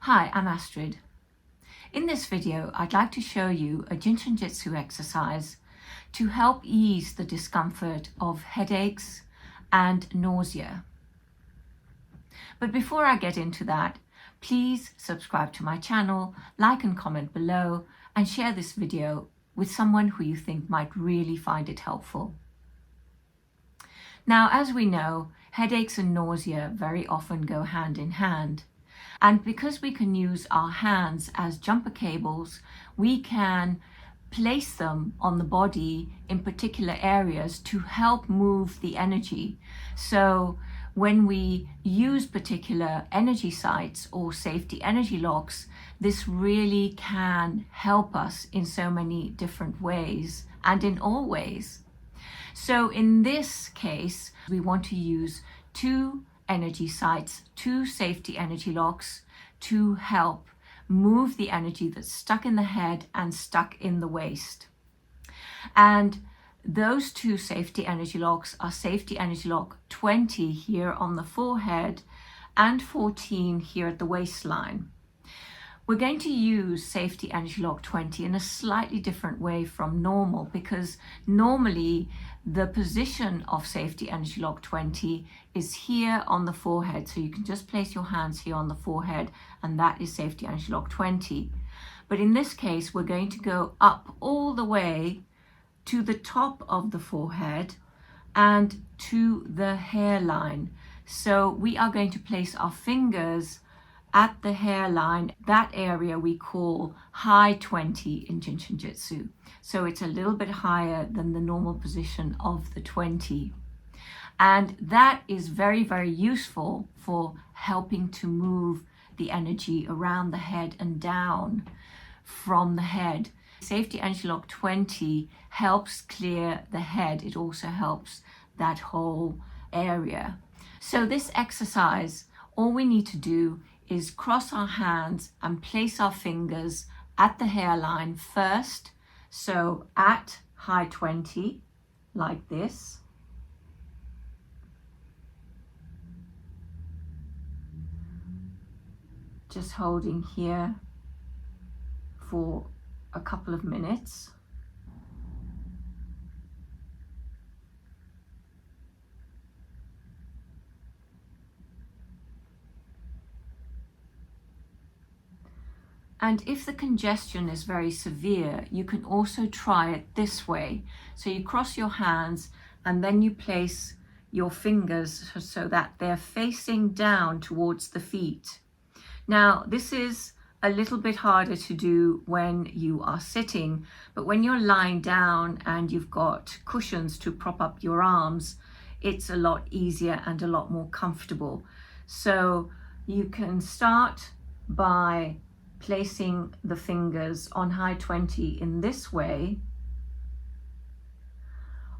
Hi, I'm Astrid. In this video, I'd like to show you a Jin Shin Jyutsu exercise to help ease the discomfort of headaches and nausea. But before I get into that, please subscribe to my channel, like and comment below, and share this video with someone who you think might really find it helpful. Now, as we know, headaches and nausea very often go hand in hand. And because we can use our hands as jumper cables, we can place them on the body in particular areas to help move the energy. So when we use particular energy sites or safety energy locks, this really can help us in so many different ways and in all ways. So in this case, we want to use two energy sites, two safety energy locks to help move the energy that's stuck in the head and stuck in the waist. And those two safety energy locks are safety energy lock 20 here on the forehead and 14 here at the waistline. We're going to use safety energy lock 20 in a slightly different way from normal, because normally the position of safety energy lock 20 is here on the forehead. So you can just place your hands here on the forehead and that is safety energy lock 20. But in this case, we're going to go up all the way to the top of the forehead and to the hairline. So we are going to place our fingers at the hairline. That area we call high 20 in Jin Shin Jyutsu. So it's a little bit higher than the normal position of the 20. And that is very, very useful for helping to move the energy around the head and down from the head. Safety energy lock 20 helps clear the head. It also helps that whole area. So this exercise, all we need to do is cross our hands and place our fingers at the hairline first. So at high 20, like this. Just holding here for a couple of minutes. And if the congestion is very severe, you can also try it this way. So you cross your hands and then you place your fingers so that they're facing down towards the feet. Now, this is a little bit harder to do when you are sitting, but when you're lying down and you've got cushions to prop up your arms, it's a lot easier and a lot more comfortable. So you can start by placing the fingers on high 20 in this way,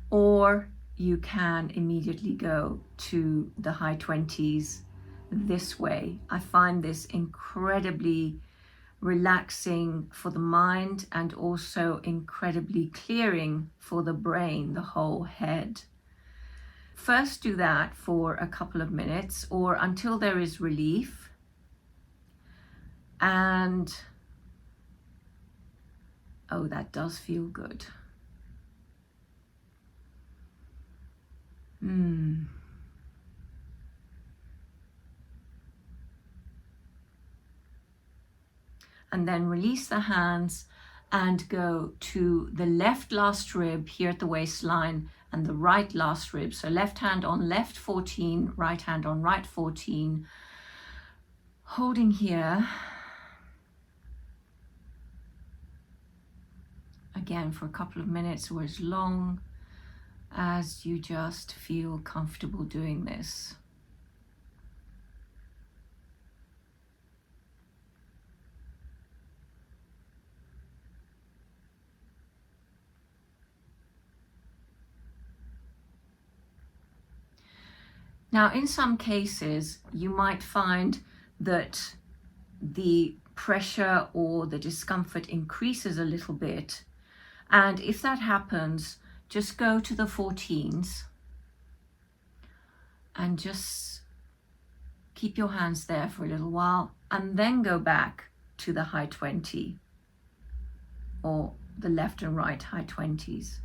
or you can immediately go to the high 20s this way. I find this incredibly relaxing for the mind and also incredibly clearing for the brain, the whole head. First do that for a couple of minutes or until there is relief. And oh, that does feel good. And then release the hands and go to the left last rib here at the waistline and the right last rib. So left hand on left 14, right hand on right 14. Holding here. Again for a couple of minutes or as long as you just feel comfortable doing this. Now, in some cases, you might find that the pressure or the discomfort increases a little bit. And if that happens, just go to the 14s and just Keep your hands there for a little while and then go back to the high 20 or the left and right high 20s.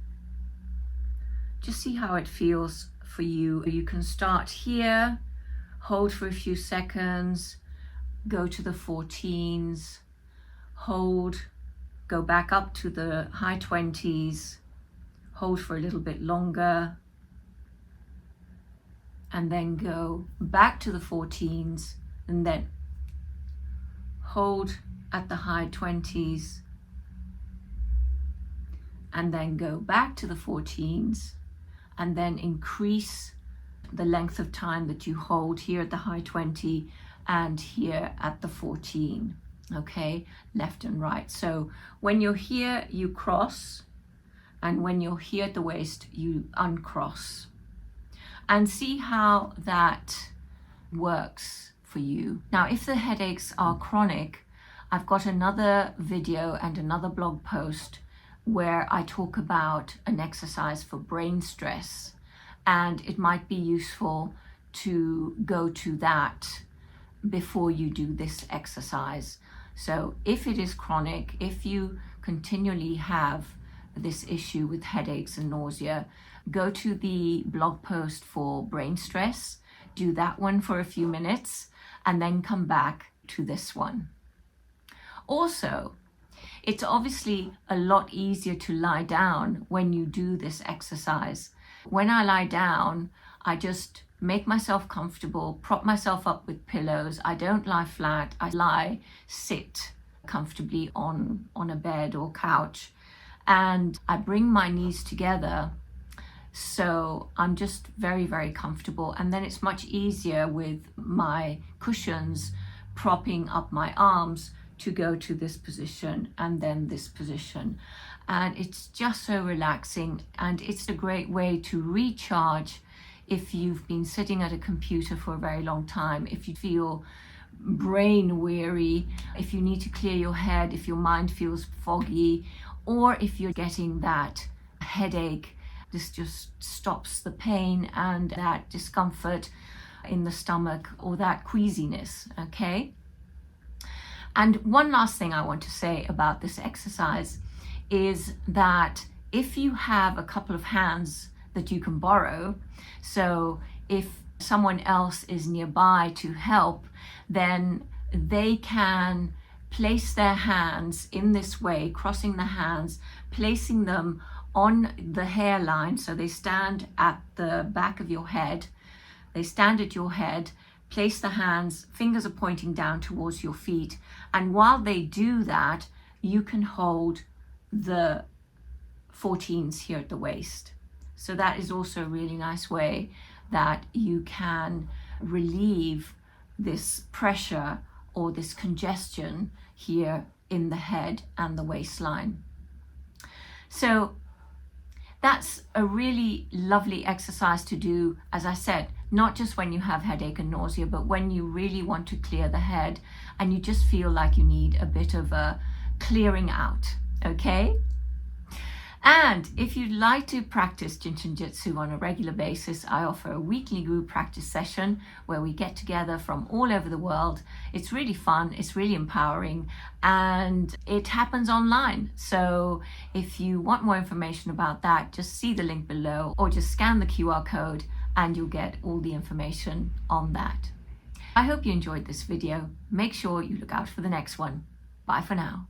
Just see how it feels for you. You can start here, hold for a few seconds, go to the 14s, hold, go back up to the high 20s, hold for a little bit longer, and then go back to the 14s, and then hold at the high 20s, and then go back to the 14s, and then increase the length of time that you hold here at the high 20 and here at the 14. Okay, left and right. So when you're here, you cross, and when you're here at the waist, you uncross. And see how that works for you. Now, if the headaches are chronic, I've got another video and another blog post where I talk about an exercise for brain stress, and it might be useful to go to that before you do this exercise. So if it is chronic, if you continually have this issue with headaches and nausea, go to the blog post for brain stress, do that one for a few minutes, and then come back to this one. Also, it's obviously a lot easier to lie down when you do this exercise. When I lie down, I just make myself comfortable, prop myself up with pillows. I don't lie flat, I sit comfortably on a bed or couch, and I bring my knees together. So I'm just very, very comfortable. And then it's much easier with my cushions propping up my arms to go to this position and then this position. And it's just so relaxing, and it's a great way to recharge if you've been sitting at a computer for a very long time, if you feel brain weary, if you need to clear your head, if your mind feels foggy, or if you're getting that headache. This just stops the pain and that discomfort in the stomach or that queasiness, okay? And one last thing I want to say about this exercise is that if you have a couple of hands that you can borrow, so if someone else is nearby to help, then they can place their hands in this way, crossing the hands, placing them on the hairline, so they stand at the back of your head, they stand at your head, place the hands, fingers are pointing down towards your feet, and while they do that, you can hold the 14s here at the waist. So that is also a really nice way that you can relieve this pressure or this congestion here in the head and the waistline. So that's a really lovely exercise to do, as I said, not just when you have headache and nausea, but when you really want to clear the head and you just feel like you need a bit of a clearing out, okay? And if you'd like to practice Jin Shin Jyutsu on a regular basis, I offer a weekly group practice session where we get together from all over the world. It's really fun, it's really empowering, and it happens online. So if you want more information about that, just see the link below or just scan the QR code and you'll get all the information on that. I hope you enjoyed this video. Make sure you look out for the next one. Bye for now.